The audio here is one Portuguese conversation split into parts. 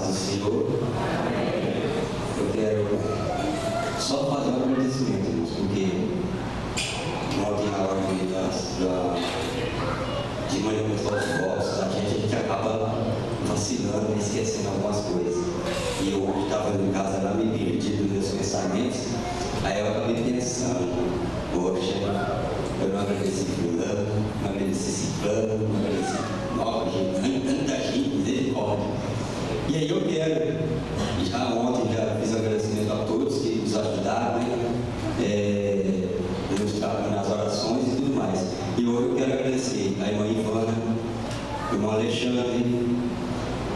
paz do Senhor. Eu quero só fazer um agradecimento, irmãos, porque ontem na hora de manifestar os votos, a gente acaba vacilando e esquecendo algumas coisas. E eu estava em casa lá, me perdido nos meus pensamentos, aí eu acabei pensando, poxa, eu não agradeci fulano, não agradeci ciclano, não agradeci tanta gente, misericórdia. E aí eu quero, ontem já fiz agradecimento a todos que nos ajudaram, nas orações e tudo mais. E hoje eu quero agradecer a irmã Ivana, o irmão Alexandre,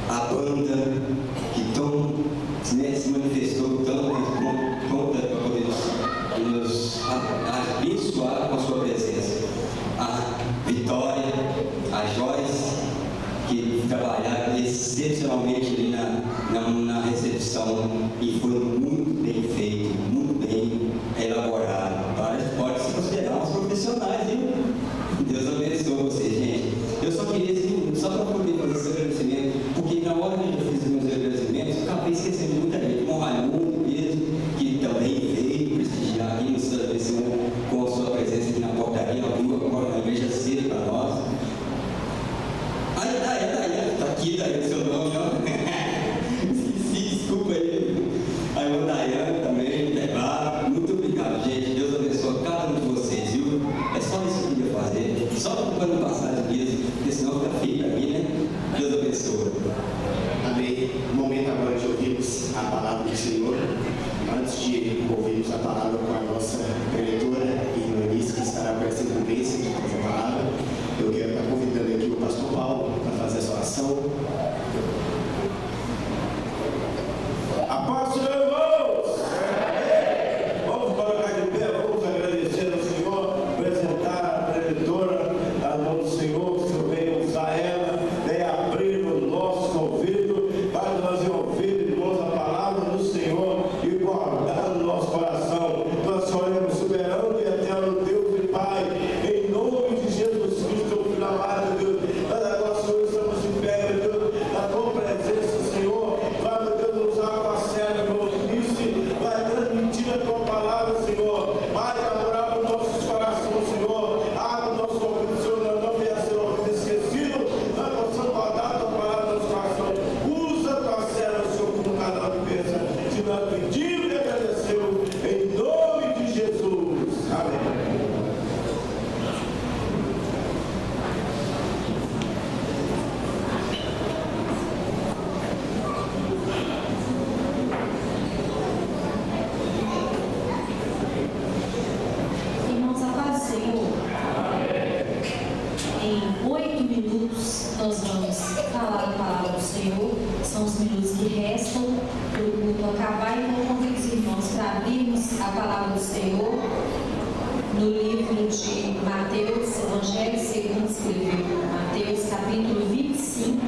a banda que se manifestou tanto para poder nos abençoar com a sua presença. A Vitória, a Joyce, que trabalharam excepcionalmente ali na recepção e foi muito bem feito, muito bem elaborado. Pode se considerar uns profissionais, viu? Deus abençoe vocês, gente. Eu só queria, só para poder fazer esse agradecimento, porque na hora que eu fiz os meus agradecimentos, eu acabei esquecendo de muita gente. O Raimundo mesmo, que também veio prestigiar aqui, nos abençoou com a sua presença aqui na portaria, agora na igreja cedo para nós. Tá aqui, Daiane, seu nome, não? Esqueci, desculpa aí. A irmã Daiane também, claro. Muito obrigado, gente. Deus abençoe cada um de vocês, viu? É só isso que eu queria fazer. Só para não passar de vez, porque senão fica feio para mim, né? Deus abençoe. Amém. Momento agora de ouvirmos a palavra do Senhor. Antes de ouvirmos a palavra com a nossa preletora e no início que estará com essa incumbência de fazer a palavra, eu quero estar convidando aqui o pastor Paulo para fazer essa oração. A paz do Senhor, irmãos! Vamos colocar de pé, vamos agradecer ao Senhor, apresentar a preletora, a mão do Senhor, que o Senhor venha usar ela, venha abrir o nosso ouvido, para nós ouvir, irmãos, a palavra do Senhor e guardar no nosso coração. Nós oramos soberano e eterno Deus e Pai, em nome de Jesus Cristo, Filho amado, Deus. Nós agora, Senhor, estamos em pé, meu Deus, na tua presença, Senhor. Vai, meu Deus, nos usar com a séria, meu Deus, vai transmitir a tua palavra, Senhor. Vai elaborar os nossos corações, Senhor. Abre o nosso ouvido, Senhor, nós não venha ser ouvido esquecido. Nós possamos guardar a tua palavra no nosso coração. Usa a tua séria, Senhor, como cada um pensa. Se nós pedimos e agradecemos, em nome de Jesus. Amém. Irmãos, a paz do Senhor. Em 8 minutos nós vamos falar a palavra do Senhor. São os minutos que restam para o culto acabar. Então convido os irmãos para abrirmos a palavra do Senhor no livro de Mateus, Evangelho segundo escreveu Mateus, capítulo 25.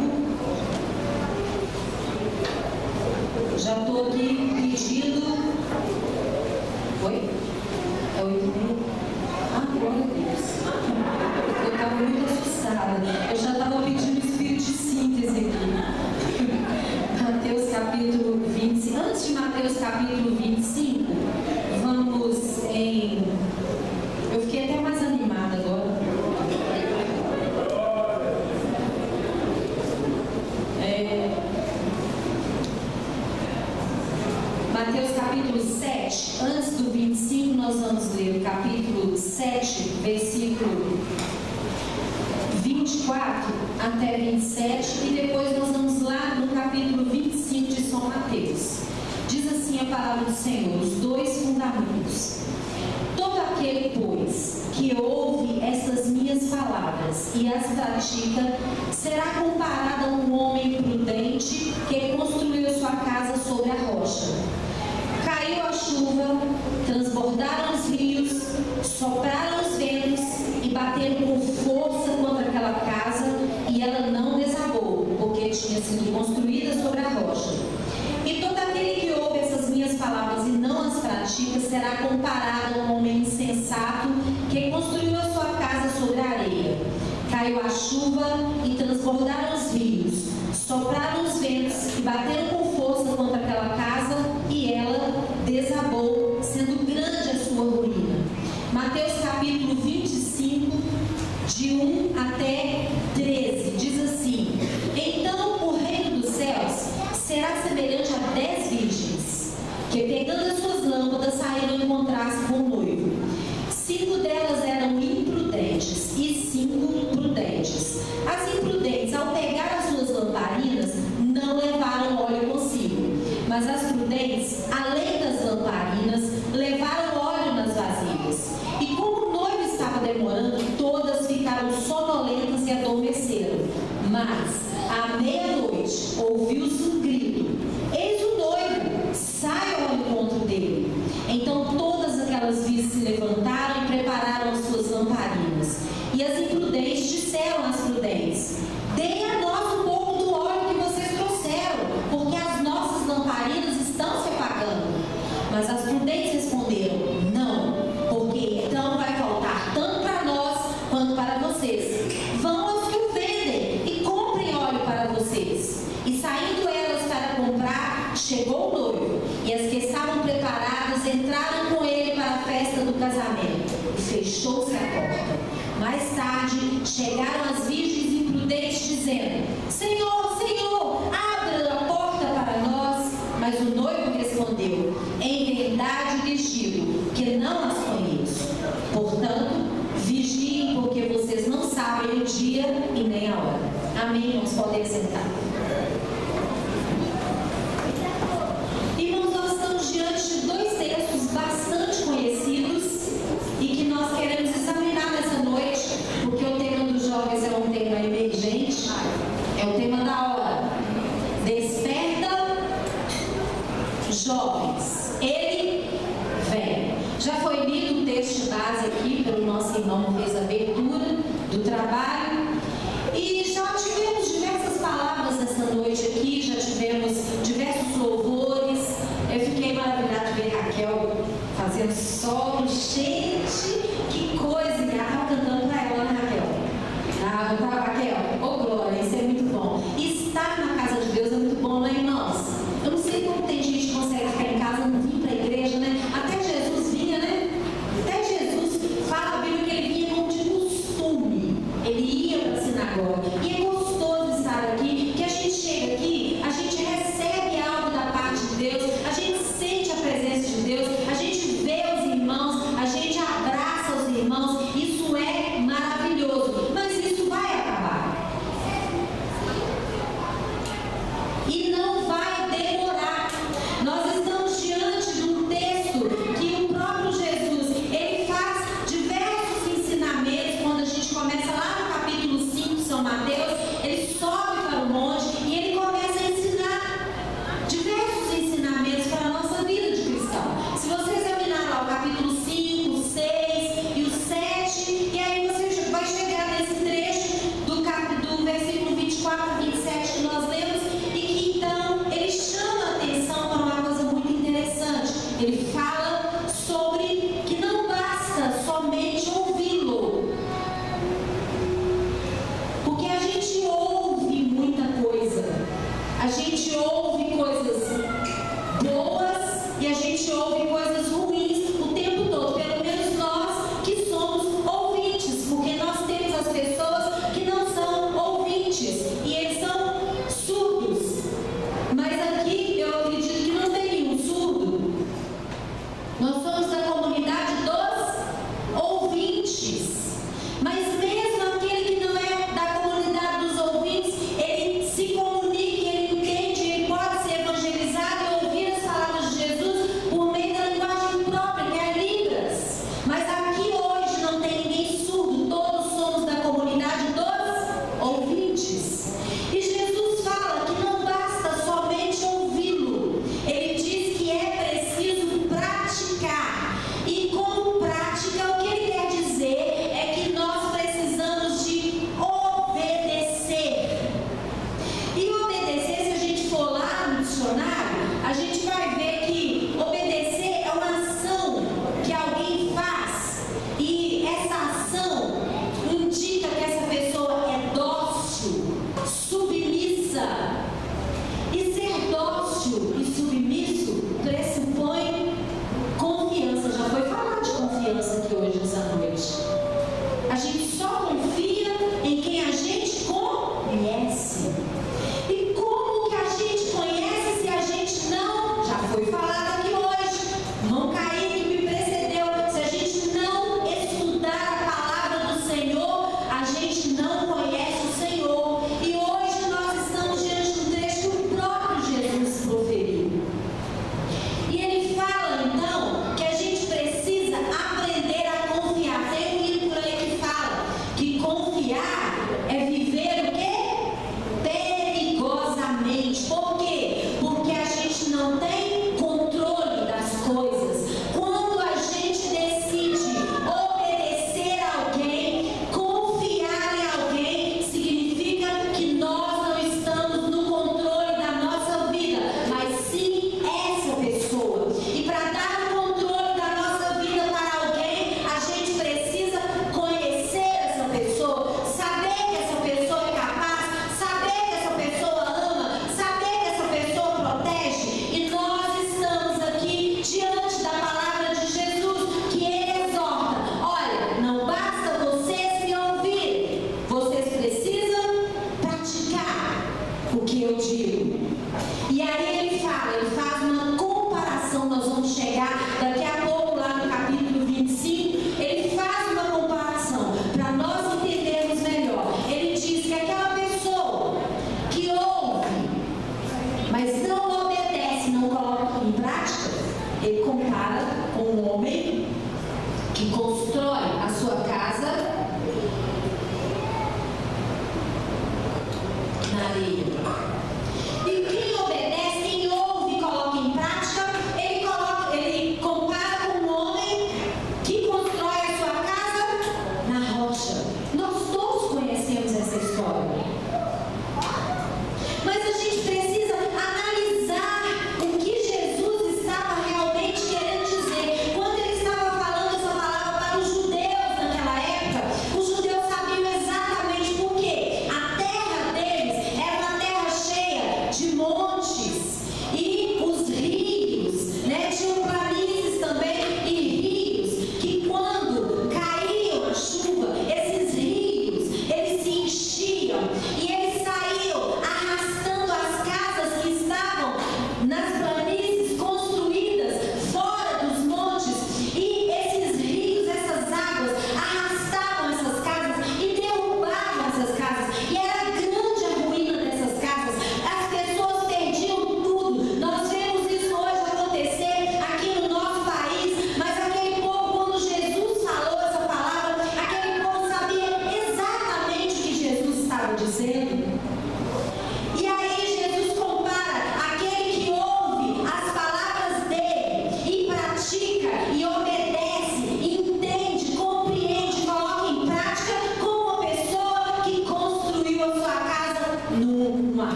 Já estou aqui pedindo. Oi? É 8 minutos? Glória a Deus. Eu estava muito assustada. Eu já estava pedindo espírito de síntese aqui. Mateus capítulo 25. Antes de Mateus capítulo 25, vamos em. Eu fiquei até mais animada agora. Mateus capítulo 7, antes do 25, nós vamos ler o capítulo 7, versículo 24 até 27, e depois nós vamos lá no capítulo 25 de São Mateus. Diz assim a palavra do Senhor, os dois fundamentos. Todo aquele, pois, que ouve estas minhas palavras e as pratica, será comparado a um homem prudente que construiu sua casa sobre a rocha. Caiu a chuva, transbordaram os rios, sopraram os ventos e bateram com força contra aquela casa, e ela não desabou, porque tinha sido construída sobre a rocha. E todo aquele que ouve essas minhas palavras e não as pratica será comparado a um homem insensato que construiu a sua casa sobre a areia. Caiu a chuva e transbordaram os rios, Sopraram os ventos e bateram com força contra aquela casa, e ela desabou, sendo grande a sua ruína. Mateus capítulo 25, de 1 até 13, diz assim: Então o reino dos céus será semelhante a 10 virgens, que pegando as suas lâmpadas saíram encontrar-se com o noivo. 5 delas eram imprudentes e 5 prudentes. As imprudentes, ao pegar as suas lamparinas, não levaram óleo consigo, mas as prudentes, além das lamparinas, levaram óleo nas vasilhas. E como o noivo estava demorando, todas ficaram sonolentas e adormeceram. Mas, à meia-noite, ouviu-se um grito: Eis o noivo, saiam ao encontro dele. Então todas aquelas virgens se levantaram e prepararam as suas lamparinas. E as imprudentes disseram às prudentes: Deem a nós um pouco do óleo que vocês trouxeram, porque as nossas lamparinas estão se apagando. Mas as prudentes responderam: Não, porque então vai faltar tanto para nós quanto para vocês. Vão aos que o vendem e comprem óleo para vocês. E saindo elas para comprar, chegou o noivo, e as que estavam preparadas entraram com ele para a festa do casamento, e fechou-se a porta. Mais tarde chegaram as virgens imprudentes, dizendo: Senhor, Senhor, abra a porta para nós. Mas o noivo respondeu: Em verdade lhes digo que não as conheço. Portanto, vigiem, porque vocês não sabem o dia e nem a hora. Amém? Irmãos, podem sentar. Irmãos, nós estamos diante de 2 textos bastante conhecidos e que nós queremos examinar nessa noite, porque o tema dos jovens é um tema emergente, é o tema da hora. Desperta, jovens, ele vem. Já foi lido o texto de base aqui pelo nosso irmão que fez a abertura do trabalho, e já tivemos diversas palavras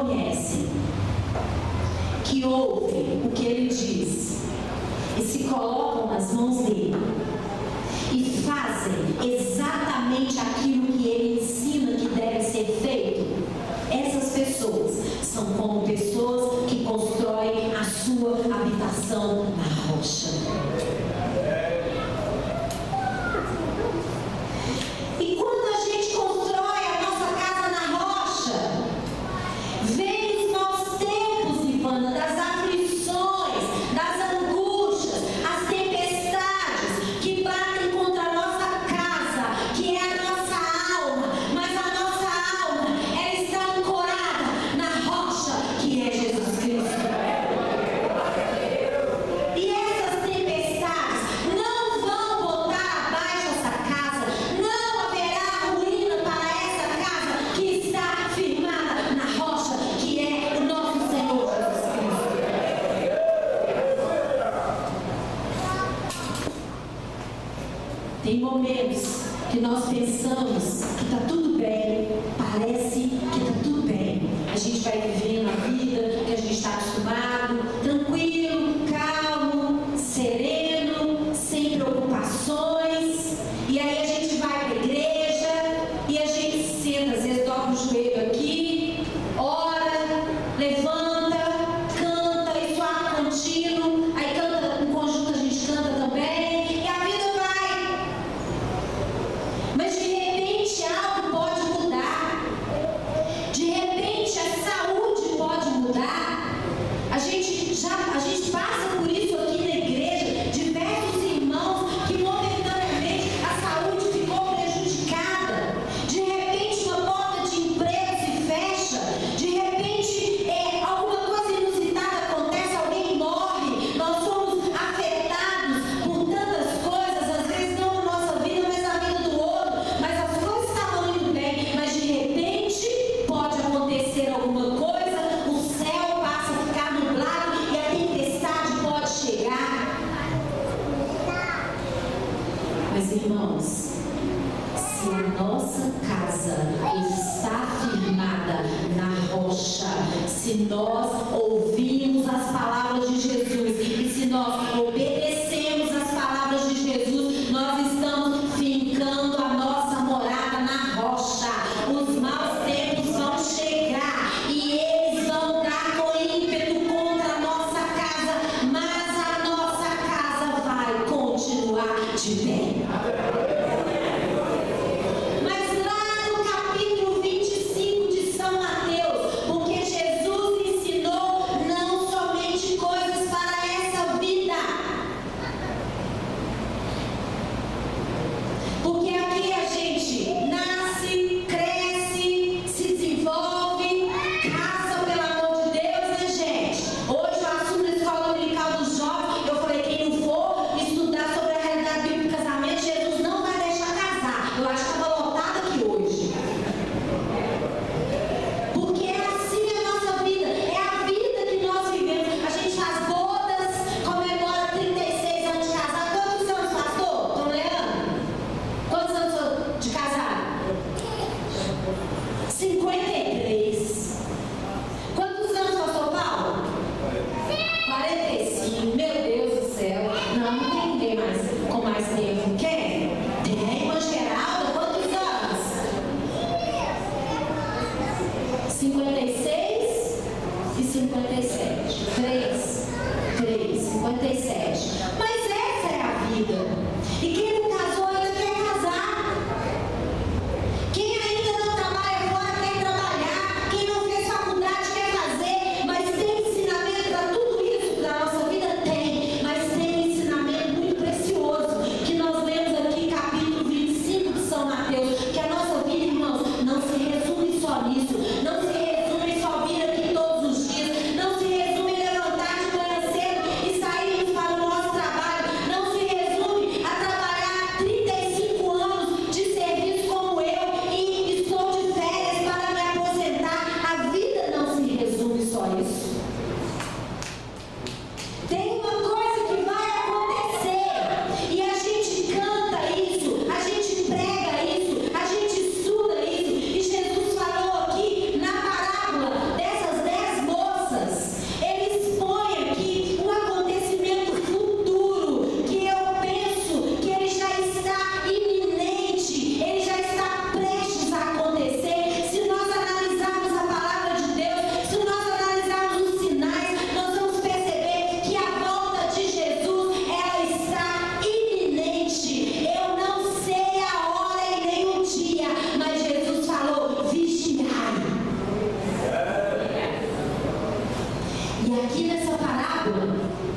conhecem, que ouvem o que ele diz e se colocam nas mãos dele e fazem exatamente aquilo que ele ensina que deve ser feito, essas pessoas são como pessoas que constroem a sua habitação na rocha. E quando a gente constrói a nossa casa na rocha, vem os maus tempos, Ivana, das aflições, das angústias, as tempestades que batem contra a nossa casa, que é a nossa alma, mas a nossa alma, ela está ancorada na rocha que é Jesus Cristo. E essas tempestades não vão botar abaixo essa casa, não haverá ruína para essa casa que está firmada na rocha, que é o nosso Senhor Jesus Cristo. Tem momentos que nós pensamos que está tudo bem, parece que está tudo bem. A gente vai vivendo a vida que a gente está acostumado, tranquilo, calmo, sereno, sem preocupações. E aí a gente vai para a igreja e a gente senta, às vezes dobra o joelho aqui, ora, levanta, canta, isso há contínuo, aí canta, em conjunto a gente canta também, e a vida vai. Mas de repente algo pode mudar, de repente a saúde pode mudar. A gente passa por isso aqui na igreja, diversos irmãos que momentaneamente a saúde ficou prejudicada. De repente uma porta de emprego se fecha, de repente alguma coisa inusitada acontece, alguém morre, nós somos afetados por tantas coisas, às vezes não na nossa vida, mas na vida do outro, mas as coisas estavam indo bem, mas de repente pode acontecer alguma coisa, o céu passa a ficar nublado e a tempestade pode chegar. Mas irmãos, se a nossa casa está firmada na rocha, se nós ouvimos as palavras de Jesus e se nós obedecemos as palavras de Jesus, nós estamos fincando a nossa morada na rocha. Os maus tempos vão chegar e eles vão dar com ímpeto contra a nossa casa, mas a nossa casa vai continuar de pé. Mas lá no capítulo 25 de São Mateus, porque Jesus ensinou não somente coisas para essa vida, porque aqui a gente nasce, cresce, se desenvolve, casa pelo amor de Deus, né, gente? Hoje o assunto da escola dominical dos jovens, eu falei, quem não for estudar sobre a realidade bíblica do casamento, Jesus não vai deixar casar. Eu acho que estava lotado aqui hoje. Porque é assim a nossa vida, é a vida que nós vivemos. A gente faz bodas, comemora 36 anos de casado. Quantos anos, pastor? Tom Leandro? Quantos anos de casado? 53. Quantos anos, pastor Paulo? 45. Meu Deus do céu. Não, não tem ninguém mais com mais tempo. Quem? Tem, irmã Geralda? Quantos anos? 56 e 57. 57. Mas essa é a vida. E quem não casou ainda quer casar. Quem ainda não trabalha fora quer trabalhar. Quem não fez faculdade quer fazer. Mas tem ensinamento para tudo isso da nossa vida? Tem. Mas tem um ensinamento muito precioso que nós lemos aqui em capítulo 25 de São Mateus. Que a nossa vida, irmãos, não se resume só nisso. Não se resume só vir aqui todos os dias. Não se resume levantar de manhã cedo e sair para o nosso trabalho. Não se resume aqui nessa parábola,